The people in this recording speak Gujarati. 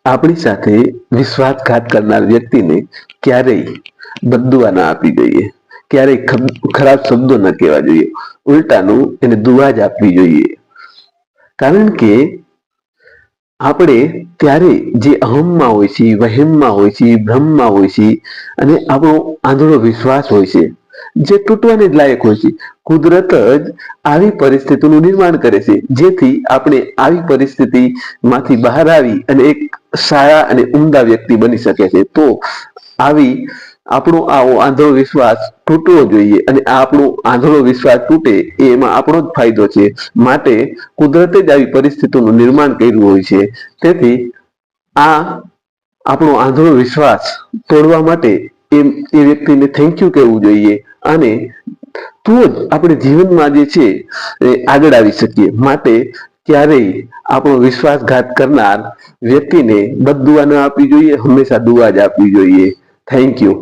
આપણી સાથે વિશ્વાસઘાત કરનાર વ્યક્તિને ક્યારેય બદદુઆ ના આપવી જોઈએ, ક્યારેય ખરાબ શબ્દો ન કહેવા જોઈએ, ઉલટાનું એને દુઆ જ આપવી જોઈએ. કારણ કે આપણે ત્યારે જે અહમમાં હોય છે, વહેમમાં હોય છે, ભ્રમમાં હોય છે અને આપણો આંધળો વિશ્વાસ હોય છે જે તૂટવાને જ લાયક હોય છે. કુદરત જ આવી પરિસ્થિતિનું નિર્માણ કરે છે જેથી આપણે આવી પરિસ્થિતિમાંથી બહાર આવી અને એક સારા અને ઉમદા વ્યક્તિ બની શકે છે. તો આવી આપણો આવો આંધળો વિશ્વાસ તૂટવો જોઈએ અને આપણો આંધળો વિશ્વાસ તૂટે એમાં આપણો જ ફાયદો છે. માટે કુદરતે જ આવી પરિસ્થિતિનું નિર્માણ કર્યું હોય છે. તેથી આ આપણો આંધળો વિશ્વાસ તોડવા માટે એ વ્યક્તિને થેન્ક યુ કહેવું જોઈએ અને તો જ આપણે જીવનમાં જે છે એ આગળ આવી શકીએ. માટે ક્યારેય આપણો વિશ્વાસઘાત કરનાર વ્યક્તિને બદદુઆ ન આપવી જોઈએ, હંમેશા દુઆ જ આપવી જોઈએ. Thank you.